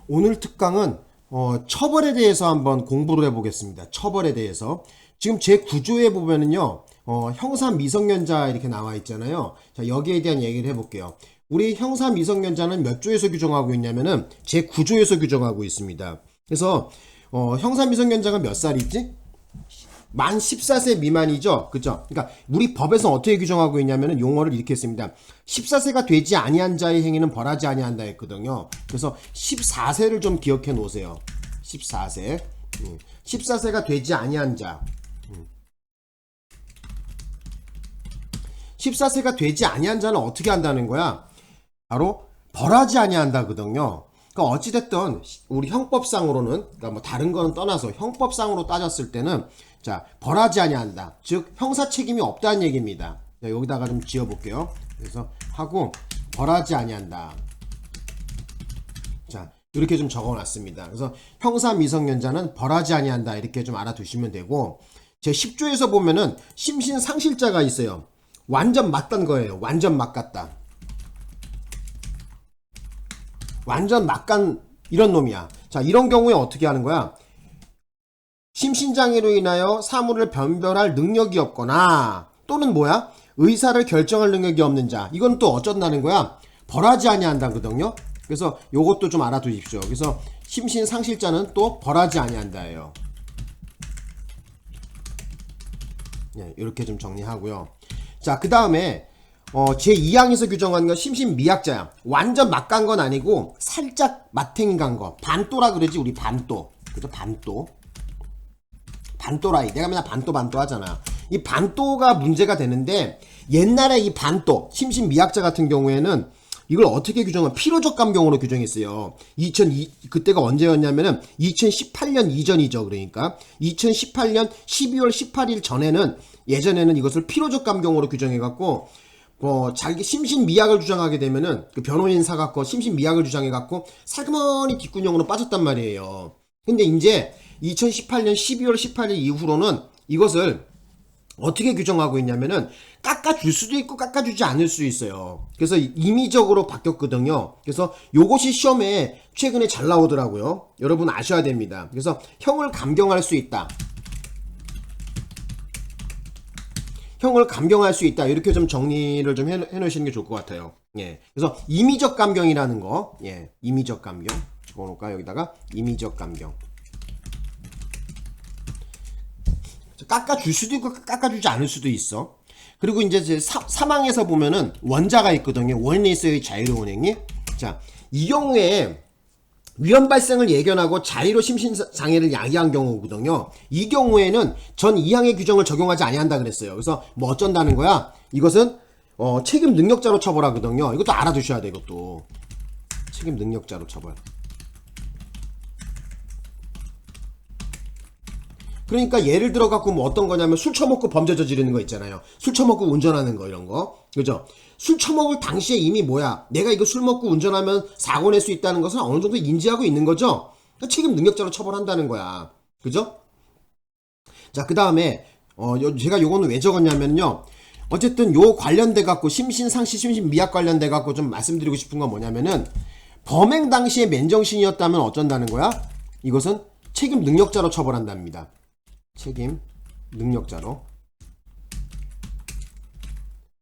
오늘 특강은 처벌에 대해서 한번 공부를 해보겠습니다. 처벌에 대해서. 지금 제 구조에 보면은요, 형사 미성년자 이렇게 나와 있잖아요. 자, 여기에 대한 얘기를 해볼게요. 우리 형사 미성년자는 몇 조에서 규정하고 있냐면은 제 구조에서 규정하고 있습니다. 그래서 형사 미성년자가 몇 살이지? 만 14세 미만이죠. 그죠? 그러니까 우리 법에서 어떻게 규정하고 있냐면은 용어를 이렇게 했습니다. 14세가 되지 아니한 자의 행위는 벌하지 아니한다 했거든요. 그래서 14세를 좀 기억해 놓으세요. 14세. 14세가 되지 아니한 자. 14세가 되지 아니한 자는 어떻게 한다는 거야? 바로 벌하지 아니한다거든요. 그러니까 어찌됐든 우리 형법상으로는, 그러니까 뭐 다른 거는 떠나서 형법상으로 따졌을 때는 자, 벌하지 아니한다. 즉 형사 책임이 없다는 얘기입니다. 자, 여기다가 좀 지어볼게요. 그래서 하고 벌하지 아니한다. 자, 이렇게 좀 적어놨습니다. 그래서 형사 미성년자는 벌하지 아니한다 이렇게 좀 알아두시면 되고, 제 10조에서 보면은 심신상실자가 있어요. 완전 맞단 거예요. 완전 맞갔다. 완전 막간 이런 놈이야. 자, 이런 경우에 어떻게 하는 거야? 심신장애로 인하여 사물을 변별할 능력이 없거나 또는 뭐야? 의사를 결정할 능력이 없는 자. 이건 또 어쩐다는 거야? 벌하지 아니한다거든요. 그래서 요것도 좀 알아두십시오. 그래서 심신상실자는 또 벌하지 아니한다예요. 네, 이렇게 좀 정리하고요. 자, 그 다음에 제2항에서 규정하는 건 심신미약자야. 완전 막 간 건 아니고 살짝 마탱이 간 거. 반또라 그러지, 우리 반또. 그죠? 반또. 반또라이. 내가 맨날 반또 하잖아. 이 반또가 문제가 되는데, 옛날에 이 반또, 심신미약자 같은 경우에는 이걸 어떻게 규정을, 필요적 감경으로 규정했어요. 그때가 언제였냐면은 2018년 이전이죠. 그러니까 2018년 12월 18일 전에는, 예전에는 이것을 필요적 감경으로 규정해갖고 자기 심신미약을 주장하게 되면은 그 변호인 사갖고 심신미약을 주장해갖고 살그머니 뒷구녕으로 빠졌단 말이에요. 근데 이제 2018년 12월 18일 이후로는 이것을 어떻게 규정하고 있냐면은 깎아줄 수도 있고 깎아주지 않을 수 있어요. 그래서 임의적으로 바뀌었거든요. 그래서 요것이 시험에 최근에 잘 나오더라고요. 여러분 아셔야 됩니다. 그래서 형을 감경할 수 있다. 형을 감경할 수 있다. 이렇게 좀 정리를 좀 해놓으시는 게 좋을 것 같아요. 예. 그래서 임의적 감경이라는 거. 예. 임의적 감경. 적어놓을까요? 여기다가 임의적 감경. 깎아줄 수도 있고 깎아주지 않을 수도 있어. 그리고 이제 사망에서 보면은 원자가 있거든요. 원인에 있어의 자유로운 행위. 자, 이 경우에 위험 발생을 예견하고 자의로 심신장애를 야기한 경우거든요. 이 경우에는 전 2항의 규정을 적용하지 아니한다 그랬어요. 그래서 뭐 어쩐다는 거야? 이것은 책임 능력자로 처벌하거든요. 이것도 알아두셔야 돼. 이것도 책임 능력자로 처벌. 그러니까 예를 들어 갖고 뭐 어떤 거냐면 술 처먹고 범죄 저지르는 거 있잖아요. 술 처먹고 운전하는 거 이런 거. 그죠? 술 처먹을 당시에 이미 뭐야? 내가 이거 술 먹고 운전하면 사고 낼 수 있다는 것은 어느 정도 인지하고 있는 거죠? 그러니까 책임 능력자로 처벌한다는 거야. 그죠? 자, 그 다음에 제가 요거는 왜 적었냐면요. 어쨌든 요 관련돼 갖고 심신상실 심신미약 관련돼 갖고 좀 말씀드리고 싶은 건 뭐냐면은 범행 당시에 맨정신이었다면 어쩐다는 거야? 이것은 책임 능력자로 처벌한답니다. 책임 능력자로.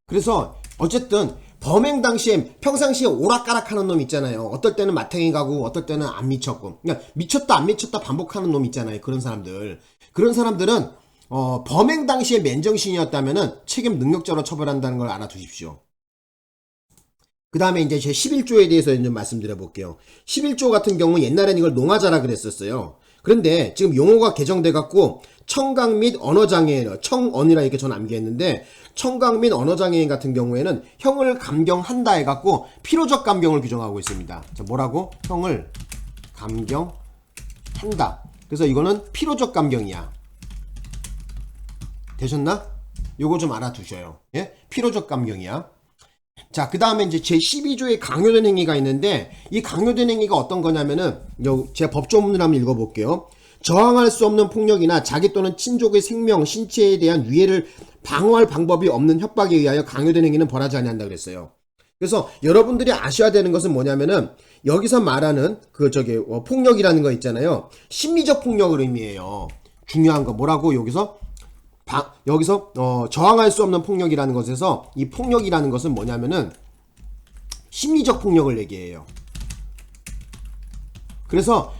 그래서 어쨌든 범행 당시에 평상시에 오락가락하는 놈 있잖아요. 어떨 때는 마탱이 가고 어떨 때는 안 미쳤고, 그러니까 미쳤다 안 미쳤다 반복하는 놈 있잖아요. 그런 사람들은 범행 당시에 맨정신이었다면은 책임 능력자로 처벌한다는 걸 알아두십시오. 그 다음에 이제 제 11조에 대해서 좀 말씀드려 볼게요. 11조 같은 경우 옛날에는 이걸 농아자라 그랬었어요. 그런데 지금 용어가 개정돼 갖고 청각 및 언어장애인, 청언이라 이렇게 전 암기했는데, 청각 및 언어장애인 같은 경우에는 형을 감경한다 해갖고 필요적 감경을 규정하고 있습니다. 자, 뭐라고? 형을 감경한다. 그래서 이거는 필요적 감경이야. 되셨나? 요거 좀 알아두셔요. 예? 필요적 감경이야. 자, 그 다음에 이제 제 12조에 강요된 행위가 있는데, 이 강요된 행위가 어떤 거냐면은, 제가 법조문을 한번 읽어볼게요. 저항할 수 없는 폭력이나 자기 또는 친족의 생명, 신체에 대한 위해를 방어할 방법이 없는 협박에 의하여 강요된 행위는 벌하지 아니한다 그랬어요. 그래서 여러분들이 아셔야 되는 것은 뭐냐면은 여기서 말하는 폭력이라는 거 있잖아요. 심리적 폭력을 의미해요. 중요한 거 뭐라고 여기서 저항할 수 없는 폭력이라는 것에서 이 폭력이라는 것은 뭐냐면은 심리적 폭력을 얘기해요. 그래서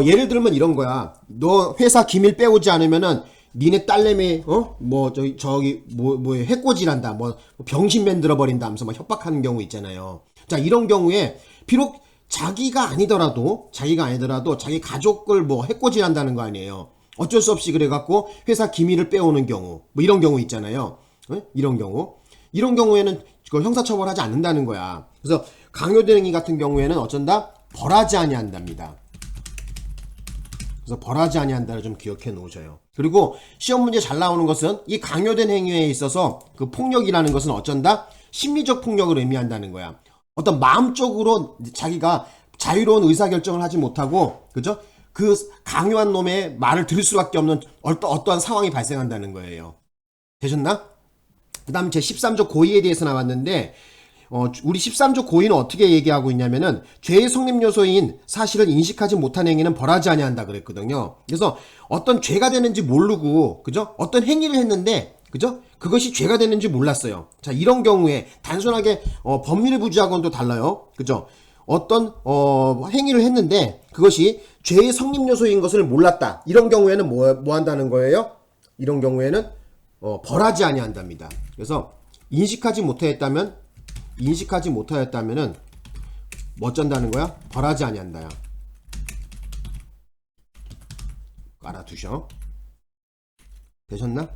예를 들면 이런 거야. 너 회사 기밀 빼오지 않으면은 니네 딸내미 해코지란다, 뭐 병신 만들어 버린다 하면서 막 협박하는 경우 있잖아요. 자, 이런 경우에 비록 자기가 아니더라도 자기 가족을 뭐 해코지한다는 거 아니에요. 어쩔 수 없이 그래갖고 회사 기밀을 빼오는 경우, 뭐 이런 경우 있잖아요. 이런 경우에는 그걸 형사처벌하지 않는다는 거야. 그래서 강요된 행위 같은 경우에는 어쩐다? 벌하지 아니한답니다. 그래서 벌하지 아니한다를 좀 기억해 놓으셔요. 그리고 시험 문제 잘 나오는 것은 이 강요된 행위에 있어서 그 폭력이라는 것은 어쩐다? 심리적 폭력을 의미한다는 거야. 어떤 마음적으로 자기가 자유로운 의사결정을 하지 못하고, 그죠? 그 강요한 놈의 말을 들을 수밖에 없는 어떠한 상황이 발생한다는 거예요. 되셨나? 그 다음 제 13조 고의에 대해서 나왔는데, 우리 13조 고의는 어떻게 얘기하고 있냐면은 죄의 성립 요소인 사실을 인식하지 못한 행위는 벌하지 아니한다 그랬거든요. 그래서 어떤 죄가 되는지 모르고, 그죠? 어떤 행위를 했는데, 그죠? 그것이 죄가 되는지 몰랐어요. 자, 이런 경우에 단순하게 법률의 부지하고는 또 달라요. 그죠? 어떤 행위를 했는데 그것이 죄의 성립 요소인 것을 몰랐다. 이런 경우에는 뭐 한다는 거예요? 이런 경우에는 벌하지 아니한답니다. 그래서 인식하지 못하였다면은 뭐 어쩐다는 거야? 벌하지 아니한다야. 알아두셔. 되셨나?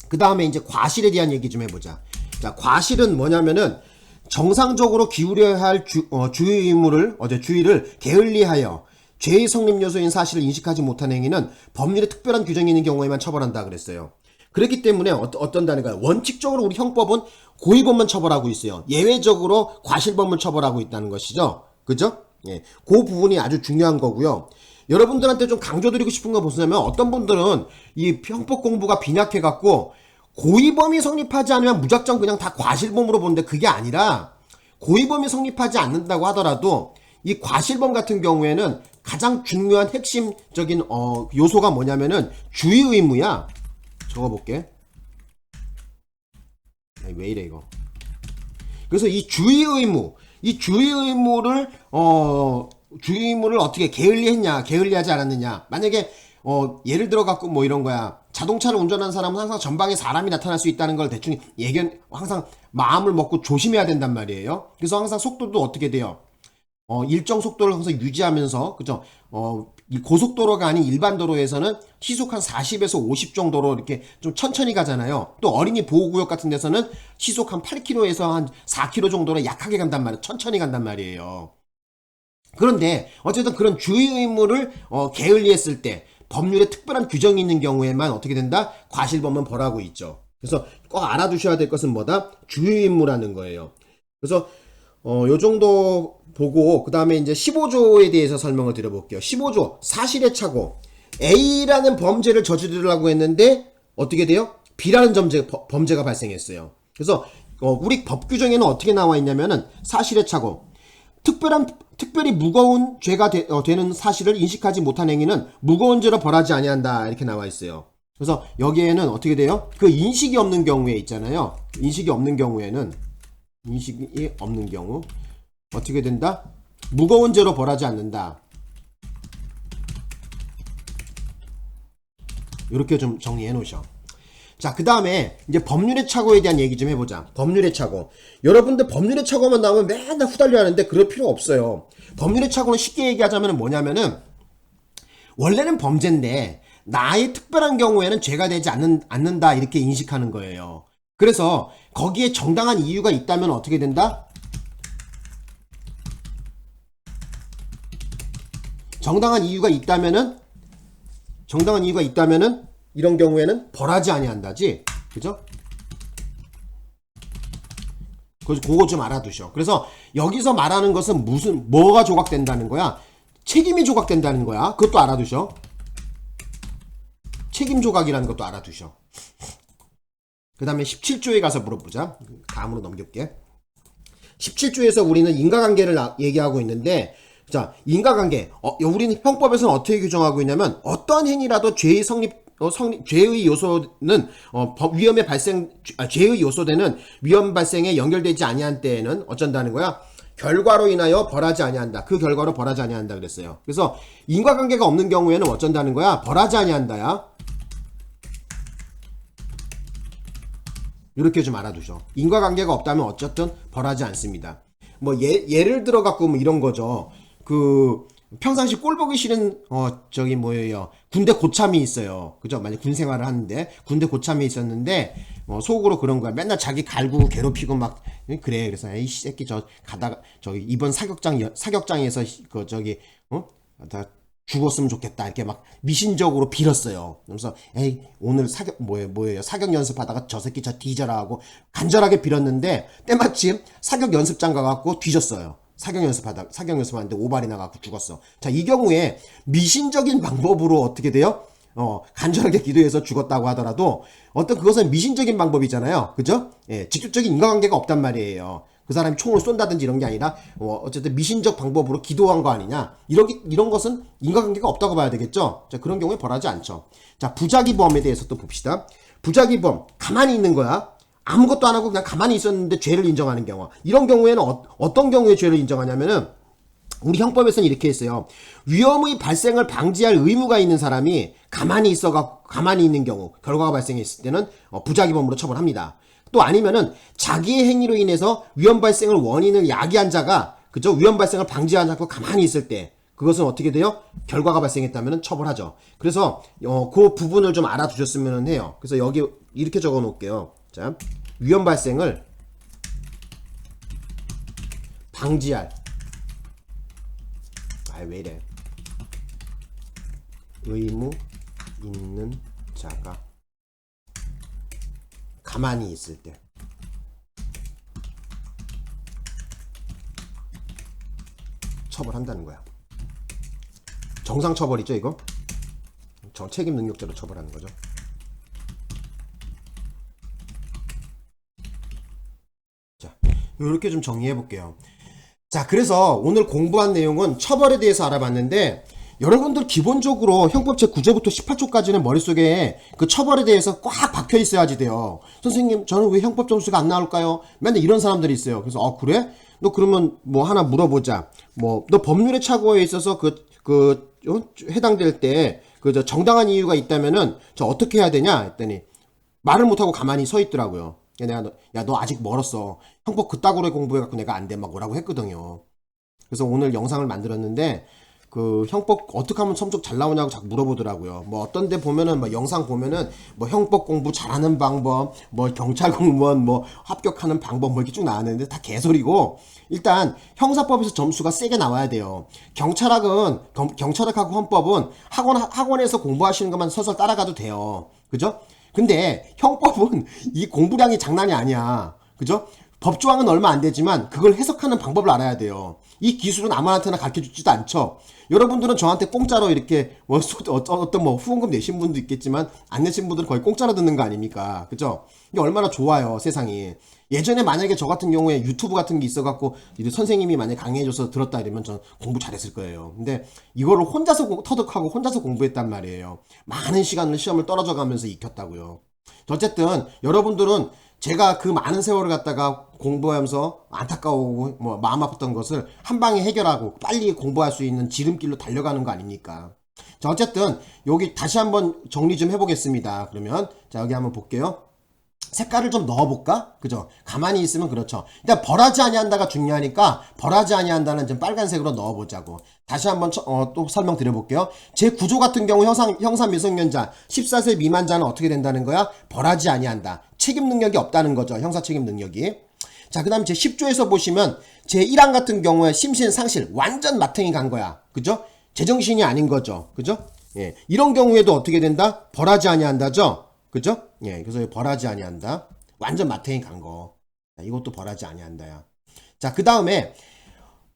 그 다음에 이제 과실에 대한 얘기 좀 해보자. 자, 과실은 뭐냐면은 정상적으로 기울여야 할 주의를 게을리하여 죄의 성립 요소인 사실을 인식하지 못한 행위는 법률에 특별한 규정이 있는 경우에만 처벌한다 그랬어요. 그렇기 때문에 어떤다는 거야. 원칙적으로 우리 형법은 고의범만 처벌하고 있어요. 예외적으로 과실범을 처벌하고 있다는 것이죠. 그죠? 예. 그 부분이 아주 중요한 거고요. 여러분들한테 좀 강조드리고 싶은 거 보시면 어떤 분들은 이 형법 공부가 빈약해갖고 고의범이 성립하지 않으면 무작정 그냥 다 과실범으로 보는데 그게 아니라 고의범이 성립하지 않는다고 하더라도 이 과실범 같은 경우에는 가장 중요한 핵심적인 요소가 뭐냐면은 주의 의무야. 적어볼게. 아니, 왜 이래 이거. 그래서 이 주의 의무를 어떻게 게을리했냐, 게을리하지 않았느냐. 만약에 예를 들어 갖고 뭐 이런 거야. 자동차를 운전하는 사람은 항상 전방에 사람이 나타날 수 있다는 걸 대충 항상 마음을 먹고 조심해야 된단 말이에요. 그래서 항상 속도도 어떻게 돼요? 일정 속도를 항상 유지하면서, 그죠? 이 고속도로가 아닌 일반 도로에서는 시속 한 40에서 50 정도로 이렇게 좀 천천히 가잖아요. 또 어린이 보호구역 같은 데서는 시속 한 8km에서 한 4km 정도로 약하게 간단 말이에요. 천천히 간단 말이에요. 그런데 어쨌든 그런 주의 의무를 게을리했을 때 법률에 특별한 규정이 있는 경우에만 어떻게 된다? 과실범은 벌하고 있죠. 그래서 꼭 알아두셔야 될 것은 뭐다? 주의 의무라는 거예요. 그래서 요 정도 보고 그 다음에 이제 15조에 대해서 설명을 드려볼게요. 15조 사실의 착오. A라는 범죄를 저지르려고 했는데 어떻게 돼요? B라는 범죄가 발생했어요. 그래서 우리 법 규정에는 어떻게 나와 있냐면은 사실의 착오. 특별히 무거운 죄가 되는 사실을 인식하지 못한 행위는 무거운 죄로 벌하지 아니한다 이렇게 나와 있어요. 그래서 여기에는 어떻게 돼요? 그 인식이 없는 경우에 있잖아요. 인식이 없는 경우 어떻게 된다? 무거운 죄로 벌하지 않는다. 이렇게 좀 정리해 놓으셔. 자, 그 다음에 이제 법률의 착오에 대한 얘기 좀 해보자. 법률의 착오. 여러분들 법률의 착오만 나오면 맨날 후달려 하는데 그럴 필요 없어요. 법률의 착오는 쉽게 얘기하자면 뭐냐면은 원래는 범죄인데 나의 특별한 경우에는 죄가 되지 않는다 이렇게 인식하는 거예요. 그래서 거기에 정당한 이유가 있다면 어떻게 된다? 정당한 이유가 있다면은 이런 경우에는 벌하지 아니한다지. 그죠? 그거 좀 알아두셔. 그래서 여기서 말하는 것은 뭐가 조각된다는 거야? 책임이 조각된다는 거야. 그것도 알아두셔. 책임 조각이라는 것도 알아두셔. 그 다음에 17조에 가서 물어보자. 다음으로 넘길게. 17조에서 우리는 인과관계를 얘기하고 있는데, 자, 인과관계. 우리는 형법에서는 어떻게 규정하고 있냐면, 어떠한 행위라도 죄의 죄의 요소는, 죄의 요소되는 위험 발생에 연결되지 아니한 때에는 어쩐다는 거야? 결과로 인하여 벌하지 아니한다. 그 결과로 벌하지 아니한다 그랬어요. 그래서 인과관계가 없는 경우에는 어쩐다는 거야? 벌하지 아니한다야. 이렇게 좀 알아두죠. 인과관계가 없다면 어쨌든 벌하지 않습니다. 뭐 예를 들어 갖고 뭐 이런 거죠. 그 평상시 꼴 보기 싫은 저기 뭐예요. 군대 고참이 있어요. 그죠? 만약 군 생활을 하는데 군대 고참이 있었는데 속으로 그런 거야. 맨날 자기 갈구고 괴롭히고 막 그래. 그래서 에이 새끼 저 가다가 저기 이번 사격장에서 그 저기 다 죽었으면 좋겠다 이렇게 막 미신적으로 빌었어요. 그래서 에이 오늘 뭐예요 사격 연습하다가 저 새끼 저 뒤져라 하고 간절하게 빌었는데 때마침 사격 연습장 가갖고 뒤졌어요. 사격 연습하는데 오발이 나갖고 죽었어. 자, 이 경우에 미신적인 방법으로 어떻게 돼요? 간절하게 기도해서 죽었다고 하더라도 어떤 그것은 미신적인 방법이잖아요. 그죠? 예, 직접적인 인과관계가 없단 말이에요. 그 사람이 총을 쏜다든지 이런 게 아니라 어쨌든 미신적 방법으로 기도한 거 아니냐. 이런 것은 인과관계가 없다고 봐야 되겠죠. 자, 그런 경우에 벌하지 않죠. 자, 부작위범에 대해서 또 봅시다. 부작위범 가만히 있는 거야. 아무것도 안 하고 그냥 가만히 있었는데 죄를 인정하는 경우. 이런 경우에는 어떤 경우에 죄를 인정하냐면은 우리 형법에서는 이렇게 했어요. 위험의 발생을 방지할 의무가 있는 사람이 가만히 있는 경우, 결과가 발생했을 때는 부작위범으로 처벌합니다. 또 아니면은 자기의 행위로 인해서 위험 발생을 원인을 야기한 자가, 그죠? 위험 발생을 방지하지 않고 가만히 있을 때, 그것은 어떻게 돼요? 결과가 발생했다면 처벌하죠. 그래서 그 부분을 좀 알아두셨으면 해요. 그래서 여기 이렇게 적어 놓을게요. 자, 위험 발생을 방지할, 왜 이래? 의무 있는 자가 가만히 있을 때 처벌한다는 거야. 정상처벌이죠, 이거? 책임 능력자로 처벌하는 거죠. 자, 이렇게 좀 정리해 볼게요. 자, 그래서 오늘 공부한 내용은 처벌에 대해서 알아봤는데, 여러분들 기본적으로 형법 제9조부터 18조까지는 머릿속에 그 처벌에 대해서 꽉 박혀 있어야지 돼요. 선생님, 저는 왜 형법 점수가 안 나올까요? 맨날 이런 사람들이 있어요. 그래서 그래? 너 그러면 뭐 하나 물어보자. 너 법률의 착오에 있어서 해당될 때 정당한 이유가 있다면은 저 어떻게 해야 되냐 했더니 말을 못하고 가만히 서 있더라고요. 너 아직 멀었어. 형법 그따구로 공부해갖고 내가 안 돼. 막 뭐라고 했거든요. 그래서 오늘 영상을 만들었는데, 그 형법 어떻게 하면 성적 잘 나오냐고 자꾸 물어보더라고요. 뭐 어떤 데 보면은 뭐 영상 보면은 뭐 형법 공부 잘하는 방법, 뭐 경찰 공무원 뭐 합격하는 방법 뭐 이렇게 쭉 나왔는데 다 개소리고, 일단 형사법에서 점수가 세게 나와야 돼요. 경찰학하고 헌법은 학원에서 공부하시는 것만 서서 따라가도 돼요. 그죠? 근데 형법은 이 공부량이 장난이 아니야. 그죠? 법조항은 얼마 안 되지만 그걸 해석하는 방법을 알아야 돼요. 이 기술은 아무한테나 가르쳐주지도 않죠. 여러분들은 저한테 공짜로 이렇게 어떤 후원금 내신 분도 있겠지만 안 내신 분들은 거의 공짜로 듣는 거 아닙니까? 그죠? 이게 얼마나 좋아요, 세상이. 예전에 만약에 저 같은 경우에 유튜브 같은 게 있어갖고 선생님이 만약에 강의해줘서 들었다 이러면 전 공부 잘했을 거예요. 근데 이거를 혼자서 터득하고 혼자서 공부했단 말이에요. 많은 시험을 떨어져 가면서 익혔다고요. 어쨌든 여러분들은 제가 그 많은 세월을 갖다가 공부하면서 안타까우고 뭐 마음 아팠던 것을 한 방에 해결하고 빨리 공부할 수 있는 지름길로 달려가는 거 아닙니까? 자, 어쨌든 여기 다시 한번 정리 좀 해보겠습니다. 그러면 자, 여기 한번 볼게요. 색깔을 좀 넣어볼까? 그죠? 가만히 있으면 그렇죠. 일단 벌하지 아니한다가 중요하니까 벌하지 아니한다는 좀 빨간색으로 넣어보자고. 다시 한번 또 설명드려볼게요. 제9조 같은 경우 형사 미성년자 14세 미만자는 어떻게 된다는 거야? 벌하지 아니한다. 책임 능력이 없다는 거죠. 형사 책임 능력이. 자, 그 다음 제10조에서 보시면 제1항 같은 경우에 심신 상실 완전 마탱이 간 거야. 그죠? 제정신이 아닌 거죠. 그죠? 예. 이런 경우에도 어떻게 된다? 벌하지 아니한다죠? 그죠? 예, 그래서 벌하지 아니한다. 완전 마탱이 간 거. 이것도 벌하지 아니한다야. 자, 그 다음에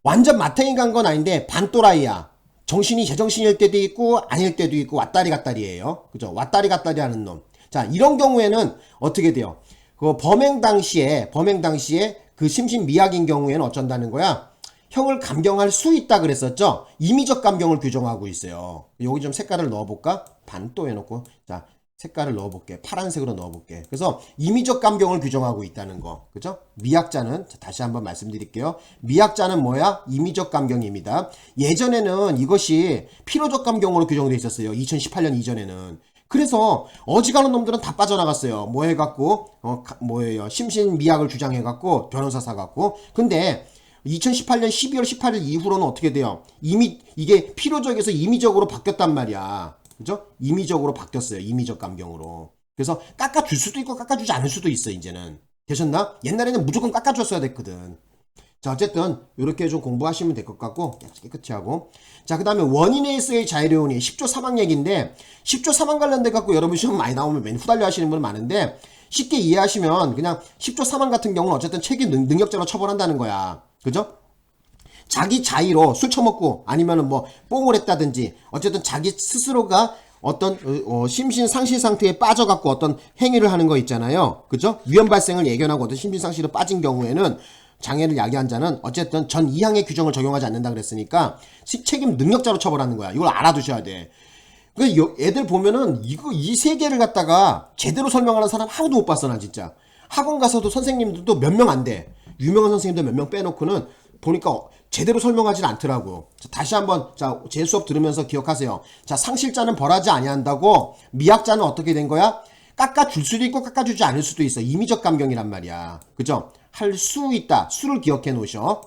완전 마탱이 간 건 아닌데 반또라이야. 제정신일 때도 있고 아닐 때도 있고 왔다리 갔다리예요. 그죠? 왔다리 갔다리 하는 놈. 자, 이런 경우에는 어떻게 돼요? 그 범행 당시에 그 심신미약인 경우에는 어쩐다는 거야? 형을 감경할 수 있다 그랬었죠? 임의적 감경을 규정하고 있어요. 여기 좀 색깔을 넣어볼까? 반또 해놓고. 자, 색깔을 넣어볼게. 파란색으로 넣어볼게. 그래서 임의적 감경을 규정하고 있다는 거. 그죠? 미약자는, 다시 한번 말씀드릴게요. 미약자는 뭐야? 임의적 감경입니다. 예전에는 이것이 필요적 감경으로 규정되어 있었어요. 2018년 이전에는. 그래서 어지간한 놈들은 다 빠져나갔어요. 뭐 해갖고, 뭐예요? 심신미약을 주장해갖고, 변호사 사갖고. 근데, 2018년 12월 18일 이후로는 어떻게 돼요? 이게 필요적에서 임의적으로 바뀌었단 말이야. 그죠? 임의적으로 바뀌었어요. 임의적 감경으로. 그래서 깎아줄 수도 있고 깎아주지 않을 수도 있어, 이제는. 되셨나? 옛날에는 무조건 깎아줬어야 됐거든. 자, 어쨌든 이렇게 좀 공부하시면 될 것 같고 깨끗이 하고. 자, 그 다음에 원인에서의 자유로운이 10조 사망 얘기인데 10조 사망 관련돼 갖고 여러분 시험 많이 나오면 맨 후달려 하시는 분 많은데 쉽게 이해하시면 그냥 10조 사망 같은 경우는 어쨌든 책임 능력자로 처벌한다는 거야. 그죠? 자기 자의로 술 처먹고 아니면은 뭐 뽕을 했다든지 어쨌든 자기 스스로가 어떤 심신 상실 상태에 빠져갖고 어떤 행위를 하는 거 있잖아요. 그죠? 위험 발생을 예견하고 어떤 심신 상실에 빠진 경우에는 장애를 야기한 자는 어쨌든 전 2항의 규정을 적용하지 않는다 그랬으니까 책임 능력자로 처벌하는 거야. 이걸 알아두셔야 돼. 그 애들 보면은 이 세 개를 갖다가 제대로 설명하는 사람 아무도 못 봤어, 나 진짜. 학원 가서도 선생님들도 몇 명 안 돼. 유명한 선생님들 몇 명 빼놓고는 보니까 제대로 설명하지 않더라고. 자, 다시 한번 제 수업 들으면서 기억하세요. 자, 상실자는 벌하지 아니한다고. 미약자는 어떻게 된 거야? 깎아줄 수도 있고 깎아주지 않을 수도 있어. 임의적 감경이란 말이야. 그죠? 할 수 있다. 수를 기억해 놓으셔.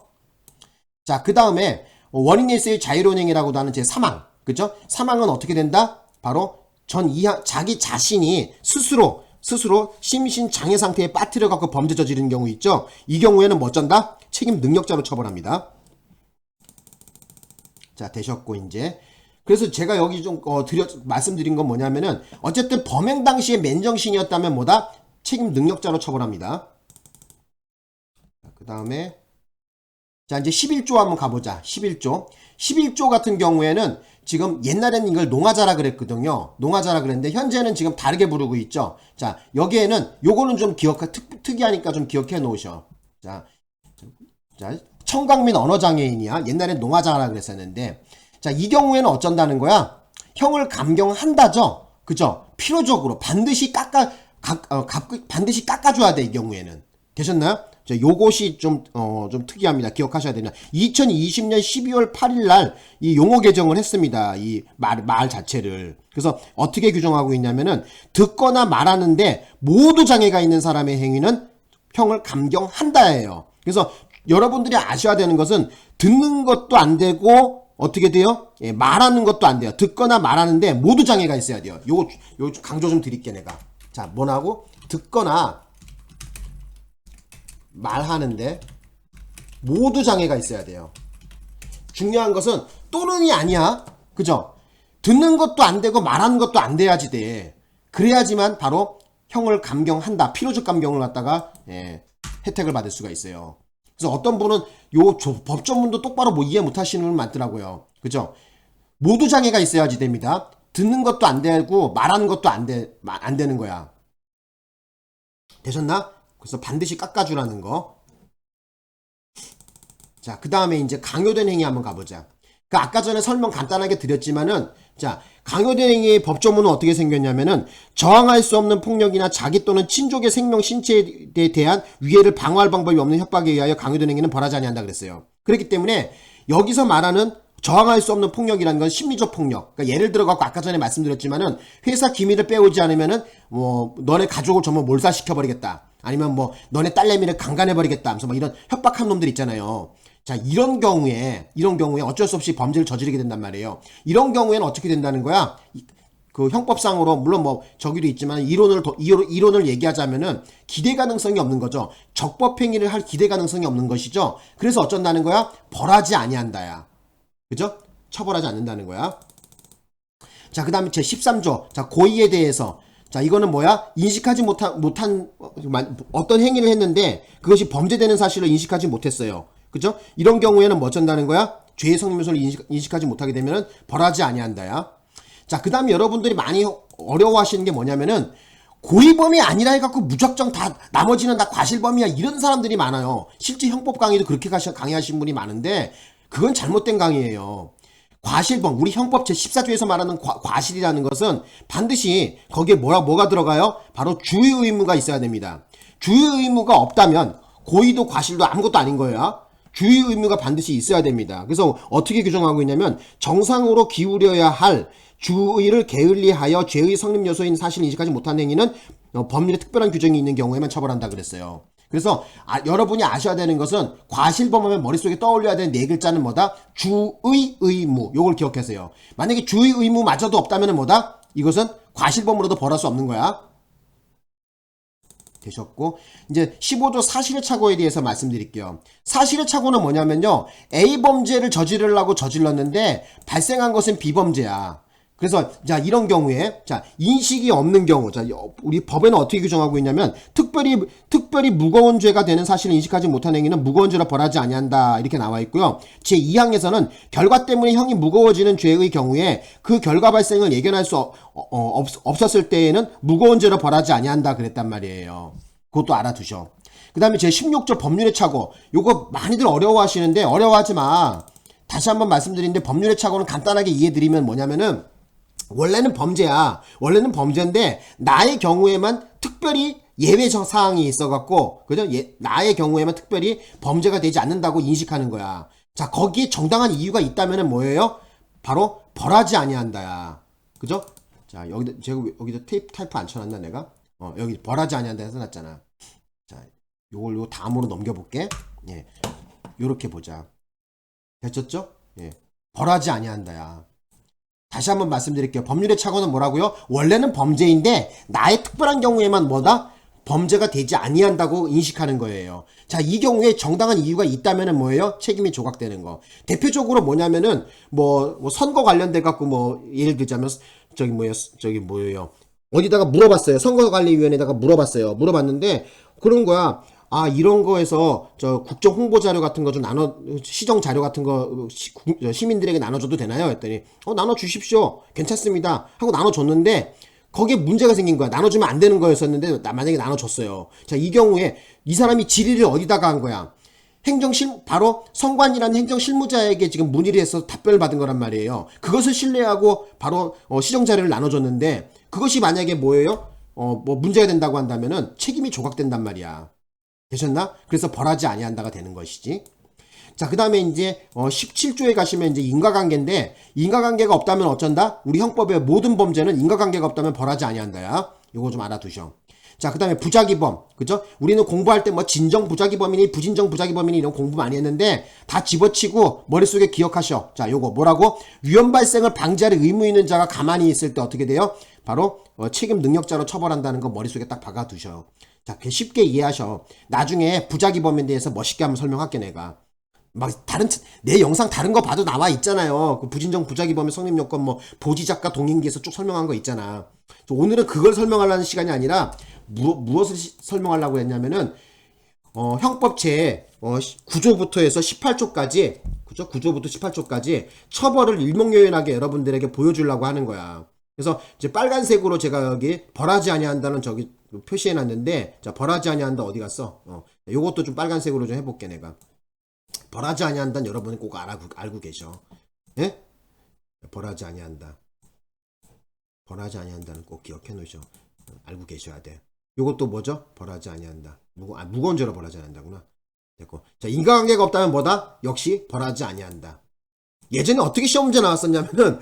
자, 그 다음에 원인일세의 자유로운 행위라고도 하는 제 사망. 그죠? 사망은 어떻게 된다? 바로 자기 자신이 스스로 심신 장애 상태에 빠뜨려 갖고 범죄 저지른 경우 있죠. 이 경우에는 뭐 어쩐다? 책임 능력자로 처벌합니다. 자, 되셨고 이제 그래서 제가 여기 좀 말씀드린 건 뭐냐면은 어쨌든 범행 당시에 맨정신이었다면 뭐다? 책임 능력자로 처벌합니다. 그 다음에 자, 이제 11조 한번 가보자. 11조 같은 경우에는 지금 옛날에는 이걸 농아자라 그랬거든요. 농아자라 그랬는데 현재는 지금 다르게 부르고 있죠. 자, 여기에는 요거는 좀 특이하니까 좀 기억해 놓으셔. 자, 청각민 언어장애인이야. 옛날엔 농아자라 그랬었는데 자, 이 경우에는 어쩐다는 거야? 형을 감경한다죠. 그죠? 필요적으로 반드시 반드시 깎아줘야 돼, 이 경우에는. 되셨나요? 자, 요것이 좀 특이합니다. 기억하셔야 됩니다. 2020년 12월 8일 날 이 용어 개정을 했습니다. 이 말 자체를. 그래서 어떻게 규정하고 있냐면은 듣거나 말하는데 모두 장애가 있는 사람의 행위는 형을 감경한다예요. 그래서 여러분들이 아셔야 되는 것은 듣는 것도 안 되고 어떻게 돼요? 예, 말하는 것도 안 돼요. 듣거나 말하는데 모두 장애가 있어야 돼요. 요거 강조 좀 드릴게 내가. 자, 뭐라고? 듣거나 말하는데 모두 장애가 있어야 돼요. 중요한 것은 또는이 아니야. 그죠? 듣는 것도 안 되고 말하는 것도 안 돼야지 돼. 그래야지만 바로 형을 감경한다. 필요적 감경을 갖다가 혜택을 받을 수가 있어요. 그래서 어떤 분은 요 법조문도 똑바로 뭐 이해 못 하시는 분 많더라고요. 그죠? 모두 장애가 있어야지 됩니다. 듣는 것도 안 되고 말하는 것도 안 되는 거야. 되셨나? 그래서 반드시 깎아주라는 거. 자, 그 다음에 이제 강요된 행위 한번 가보자. 그 아까 전에 설명 간단하게 드렸지만은 자, 강요된 행위의 법조문은 어떻게 생겼냐면은 저항할 수 없는 폭력이나 자기 또는 친족의 생명 신체에 대한 위해를 방어할 방법이 없는 협박에 의하여 강요된 행위는 벌하지 아니한다 그랬어요. 그렇기 때문에 여기서 말하는 저항할 수 없는 폭력이라는 건 심리적 폭력. 그러니까 예를 들어 갖고 아까 전에 말씀드렸지만은 회사 기밀을 빼오지 않으면은 뭐 너네 가족을 전부 몰살시켜 버리겠다. 아니면 뭐 너네 딸내미를 강간해 버리겠다. 하면서 뭐 이런 협박한 놈들 있잖아요. 자, 이런 경우에 어쩔 수 없이 범죄를 저지르게 된단 말이에요. 이런 경우에는 어떻게 된다는 거야? 그 형법상으로 물론 뭐 저기도 있지만 이론을 얘기하자면은 기대 가능성이 없는 거죠. 적법 행위를 할 기대 가능성이 없는 것이죠. 그래서 어쩐다는 거야? 벌하지 아니한다야. 그죠? 처벌하지 않는다는 거야. 자, 그 다음에 제 13조. 자, 고의에 대해서. 자, 이거는 뭐야? 인식하지 못한 어떤 행위를 했는데 그것이 범죄되는 사실을 인식하지 못했어요. 그죠? 이런 경우에는 뭐 어쩐다는 거야? 죄의 성립요소를 인식하지 못하게 되면은 벌하지 아니한다야. 자, 그 다음에 여러분들이 많이 어려워하시는 게 뭐냐면은 고의범이 아니라 해갖고 무작정 다 나머지는 다 과실범이야 이런 사람들이 많아요. 실제 형법 강의도 그렇게 강의하신 분이 많은데 그건 잘못된 강의예요. 과실범, 우리 형법 제14조에서 말하는 과실이라는 것은 반드시 거기에 뭐가 들어가요? 바로 주의 의무가 있어야 됩니다. 주의 의무가 없다면 고의도 과실도 아무것도 아닌 거예요. 주의 의무가 반드시 있어야 됩니다. 그래서 어떻게 규정하고 있냐면 정상으로 기울여야 할 주의를 게을리하여 죄의 성립 요소인 사실을 인식하지 못한 행위는 법률에 특별한 규정이 있는 경우에만 처벌한다 그랬어요. 그래서 여러분이 아셔야 되는 것은 과실범하면 머릿속에 떠올려야 되는 네 글자는 뭐다? 주의 의무. 요걸 기억하세요. 만약에 주의 의무마저도 없다면 뭐다? 이것은 과실범으로도 벌할 수 없는 거야. 되셨고, 이제 15조 사실의 착오에 대해서 말씀드릴게요. 사실의 착오는 뭐냐면요, A 범죄를 저지르려고 저질렀는데 발생한 것은 B 범죄야. 그래서 자 이런 경우에 자 인식이 없는 경우, 자 우리 법에는 어떻게 규정하고 있냐면 특별히 무거운 죄가 되는 사실을 인식하지 못한 행위는 무거운 죄로 벌하지 아니한다 이렇게 나와 있고요. 제2항에서는 결과 때문에 형이 무거워지는 죄의 경우에 그 결과 발생을 예견할 수 없었을 때에는 무거운 죄로 벌하지 아니한다 그랬단 말이에요. 그것도 알아두셔. 그 다음에 제16조 법률의 착오, 요거 많이들 어려워하시는데 어려워하지 마. 다시 한번 말씀드리는데 법률의 착오는 간단하게 이해드리면 뭐냐면은 원래는 범죄야. 원래는 범죄인데 나의 경우에만 특별히 예외 사항이 있어갖고 그죠? 나의 경우에만 특별히 범죄가 되지 않는다고 인식하는 거야. 자 거기에 정당한 이유가 있다면은 뭐예요? 바로 벌하지 아니한다야. 그죠? 자 여기다 제가 여기다 타이프 안 쳐놨나 내가? 여기 벌하지 아니한다 해놨잖아. 자 요거 다음으로 넘겨볼게. 예, 요렇게 보자. 됐었죠? 예, 벌하지 아니한다야. 다시 한번 말씀드릴게요. 법률의 착오는 뭐라고요? 원래는 범죄인데 나의 특별한 경우에만 뭐다? 범죄가 되지 아니한다고 인식하는 거예요. 자, 이 경우에 정당한 이유가 있다면은 뭐예요? 책임이 조각되는 거. 대표적으로 뭐냐면은 뭐 선거 관련돼 갖고 뭐 예를 들자면 저기 뭐예요? 어디다가 물어봤어요. 선거관리위원회에다가 물어봤는데 그런 거야. 아, 이런 거에서 저 국정 홍보 자료 같은 거 좀 시정 자료 같은 거 시민들에게 나눠줘도 되나요? 했더니 나눠 주십시오. 괜찮습니다. 하고 나눠줬는데 거기에 문제가 생긴 거야. 나눠주면 안 되는 거였었는데 만약에 나눠줬어요. 자, 이 경우에 이 사람이 질의를 어디다가 한 거야? 바로 선관이라는 행정실무자에게 지금 문의를 해서 답변을 받은 거란 말이에요. 그것을 신뢰하고 바로 시정 자료를 나눠줬는데 그것이 만약에 뭐예요? 뭐 문제가 된다고 한다면은 책임이 조각된단 말이야. 되셨나? 그래서 벌하지 아니한다가 되는 것이지. 자, 그 다음에 이제 17조에 가시면 이제 인과관계인데 인과관계가 없다면 어쩐다? 우리 형법의 모든 범죄는 인과관계가 없다면 벌하지 아니한다야. 요거 좀 알아두셔. 자, 그 다음에 부작위범. 그죠? 우리는 공부할 때 뭐 진정 부작위범이니 부진정 부작위범이니 이런 공부 많이 했는데 다 집어치고 머릿속에 기억하셔. 자, 요거 뭐라고? 위험 발생을 방지할 의무 있는 자가 가만히 있을 때 어떻게 돼요? 바로 책임 능력자로 처벌한다는 거 머릿속에 딱 박아두셔. 자, 쉽게 이해하셔. 나중에 부작위범에 대해서 멋있게 한번 설명할게 내가. 막 내 영상 다른 거 봐도 나와 있잖아요. 그 부진정 부작위범의 성립 요건 뭐 보지작가 동인기에서 쭉 설명한 거 있잖아. 오늘은 그걸 설명하려는 시간이 아니라 무엇을 설명하려고 했냐면은 형법 제 9조부터 해서 18조까지 그죠? 9조부터 18조까지 처벌을 일목요연하게 여러분들에게 보여주려고 하는 거야. 그래서 이제 빨간색으로 제가 여기 벌하지 아니한다는 저기 표시해 놨는데, 자, 벌하지 아니한다 어디 갔어? 요것도 좀 빨간색으로 좀 해볼게 내가. 벌하지 아니한다는 여러분이 꼭 알고 계셔. 예? 벌하지 아니한다. 벌하지 아니한다는 꼭 기억해 놓으셔. 알고 계셔야 돼. 요것도 뭐죠? 벌하지 아니한다. 무거운 죄로 벌하지 아니한다구나. 됐고. 자, 인과관계가 없다면 뭐다? 역시 벌하지 아니한다. 예전에 어떻게 시험 문제 나왔었냐면은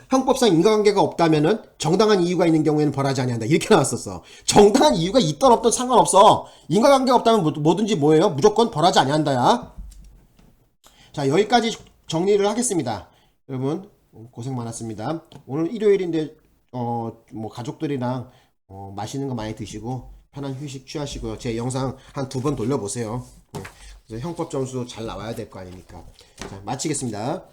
형법상 인과관계가 없다면은 정당한 이유가 있는 경우에는 벌하지 아니한다 이렇게 나왔었어. 정당한 이유가 있던 없던 상관없어. 인과관계가 없다면 뭐든지 뭐예요? 무조건 벌하지 아니한다야. 자, 여기까지 정리를 하겠습니다. 여러분 고생 많았습니다. 오늘 일요일인데 뭐 가족들이랑 맛있는 거 많이 드시고 편한 휴식 취하시고요. 제 영상 한 2번 돌려보세요. 형법 점수 잘 나와야 될 거 아닙니까? 자, 마치겠습니다.